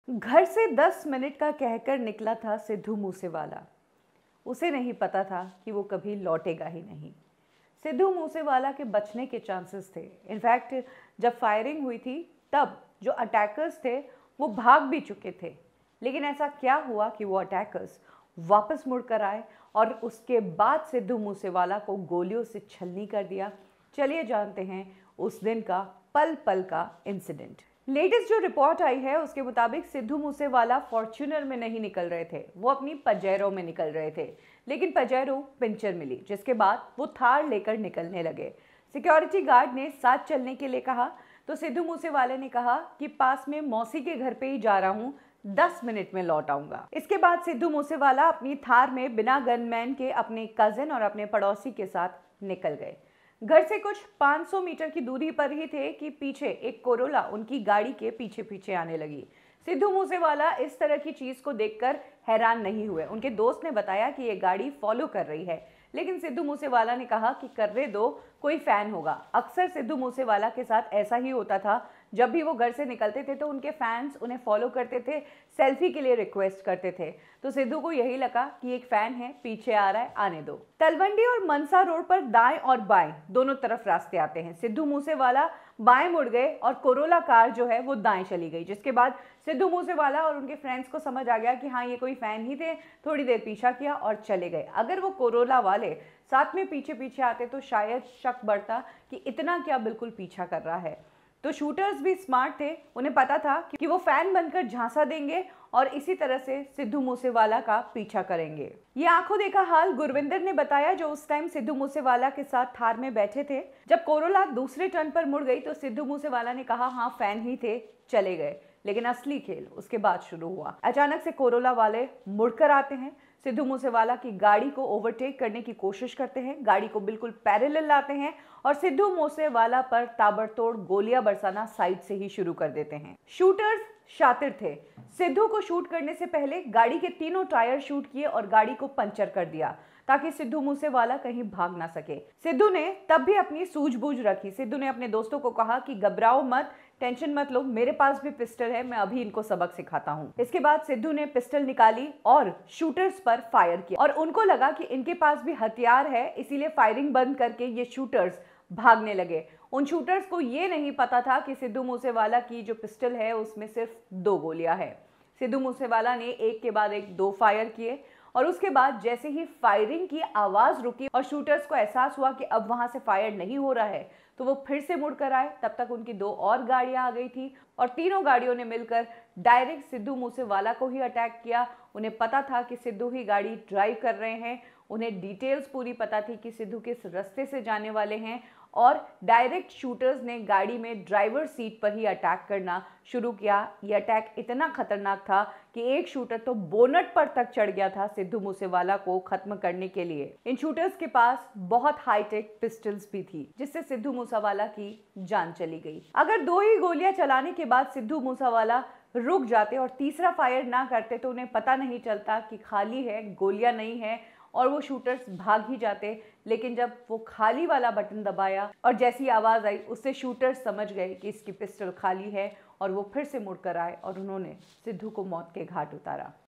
घर से 10 मिनट का कहकर निकला था सिद्धू मूसेवाला। उसे नहीं पता था कि वो कभी लौटेगा ही नहीं। सिद्धू मूसेवाला के बचने के चांसेस थे। इनफैक्ट जब फायरिंग हुई थी तब जो अटैकर्स थे वो भाग भी चुके थे। लेकिन ऐसा क्या हुआ कि वो अटैकर्स वापस मुड़कर आए और उसके बाद सिद्धू मूसेवाला को गोलियों से छलनी कर दिया। चलिए जानते हैं उस दिन का पल पल का इंसिडेंट। लेटेस्ट जो रिपोर्ट आई है उसके मुताबिक सिद्धू मूसेवाला फॉर्च्यूनर में नहीं निकल रहे थे, वो अपनी पजेरो में निकल रहे थे। लेकिन पजेरो पंचर मिली, जिसके बाद वो थार लेकर निकलने लगे। सिक्योरिटी गार्ड ने साथ चलने के लिए कहा तो सिद्धू मूसेवाले ने कहा कि पास में मौसी के घर पे ही जा रहा हूँ, 10 मिनट में लौट आऊंगा। इसके बाद सिद्धू मूसेवाला अपनी थार में बिना गनमैन के अपने कजिन और अपने पड़ोसी के साथ निकल गए। घर से कुछ 500 मीटर की दूरी पर ही थे कि पीछे एक कोरोला उनकी गाड़ी के पीछे पीछे आने लगी। सिद्धू मूसेवाला इस तरह की चीज को देखकर हैरान नहीं हुए। उनके दोस्त ने बताया कि ये गाड़ी फॉलो कर रही है, लेकिन सिद्धू मूसेवाला ने कहा कि करने दो, कोई फैन होगा। अक्सर सिद्धू मूसेवाला के साथ ऐसा ही होता था, जब भी वो घर से निकलते थे तो उनके फैंस उन्हें फॉलो करते थे, सेल्फी के लिए रिक्वेस्ट करते थे। तो सिद्धू को यही लगा कि एक फैन है, पीछे आ रहा है, आने दो। तलवंडी और मनसा रोड पर दाएं और बाएं दोनों तरफ रास्ते आते हैं। सिद्धू मूसेवाला बाएं मुड़ गए और कोरोला कार जो है वो दाएं चली गई, जिसके बाद सिद्धू मूसेवाला और उनके फ्रेंड्स को समझ आ गया कि हाँ, ये कोई फैन ही थे। थोड़ी देर पीछा किया और चले गए। अगर वो कोरोला वाले साथ में पीछे पीछे आते तो शायद शक बढ़ता कि इतना क्या बिल्कुल पीछा कर रहा है। तो शूटर्स भी स्मार्ट थे, उन्हें पता था कि वो फैन बनकर झांसा देंगे और इसी तरह से सिद्धू मूसेवाला का पीछा करेंगे। ये आंखों देखा हाल गुरविंदर ने बताया, जो उस टाइम सिद्धू मूसेवाला के साथ थार में बैठे थे। जब कोरोला दूसरे टर्न पर मुड़ गई तो सिद्धू मूसेवाला ने कहा हाँ, फैन ही थे, चले गए। लेकिन असली खेल उसके बाद शुरू हुआ। अचानक से कोरोला वाले मुड़कर आते हैं, सिद्धू मूसेवाला की गाड़ी को ओवरटेक करने की कोशिश करते हैं, गाड़ी को बिल्कुल पैरेलल लाते हैं और सिद्धू मूसेवाला पर ताबड़तोड़ गोलियां बरसाना साइड से ही शुरू कर देते हैं। शूटर्स शातिर थे। सिद्धू को शूट करने से पहले गाड़ी के तीनों टायर शूट किए और गाड़ी को पंचर कर दिया ताकि सिद्धू मूसेवाला कहीं भाग ना सके। सिद्धू ने तब भी अपनी सूझबूझ रखी। सिद्धू ने अपने दोस्तों को कहा कि घबराओ मत, टेंशन मत लो, मेरे पास भी पिस्टल है, मैं अभी इनको सबक सिखाता हूँ। इसके बाद सिद्धू ने पिस्टल निकाली और शूटर्स पर फायर किया और उनको लगा कि इनके पास भी हथियार है, इसीलिए फायरिंग बंद करके ये शूटर्स भागने लगे। उन शूटर्स को ये नहीं पता था कि सिद्धू मूसेवाला की जो पिस्टल है उसमें सिर्फ 2 गोलियां है। सिद्धू मूसेवाला ने एक के बाद एक 2 फायर किए और उसके बाद जैसे ही फायरिंग की आवाज रुकी और शूटर्स को एहसास हुआ कि अब वहां से फायर नहीं हो रहा है, तो वो फिर से मुड़कर आए। तब तक उनकी 2 और गाड़ियां आ गई थी और तीनों गाड़ियों ने मिलकर डायरेक्ट सिद्धू मूसेवाला को ही अटैक किया। उन्हें पता था कि सिद्धू ही गाड़ी ड्राइव कर रहे हैं, उन्हें डिटेल्स पूरी पता थी कि सिद्धू किस रास्ते से जाने वाले हैं और डायरेक्ट शूटर्स ने गाड़ी में ड्राइवर सीट पर ही अटैक करना शुरू किया। ये अटैक इतना खतरनाक था कि एक शूटर तो बोनट पर तक चढ़ गया था सिद्धू मूसेवाला को खत्म करने के लिए। इन शूटर्स के पास बहुत हाईटेक पिस्टल्स भी थी, जिससे सिद्धू मूसेवाला की जान चली गई। अगर 2 ही गोलियां चलाने के बाद सिद्धू मूसेवाला रुक जाते और तीसरा फायर ना करते तो उन्हें पता नहीं चलता कि खाली है, गोलियां नहीं है और वो शूटर्स भाग ही जाते। लेकिन जब वो खाली वाला बटन दबाया और जैसी आवाज आई, उससे शूटर्स समझ गए कि इसकी पिस्टल खाली है और वो फिर से मुड़कर आए और उन्होंने सिद्धू को मौत के घाट उतारा।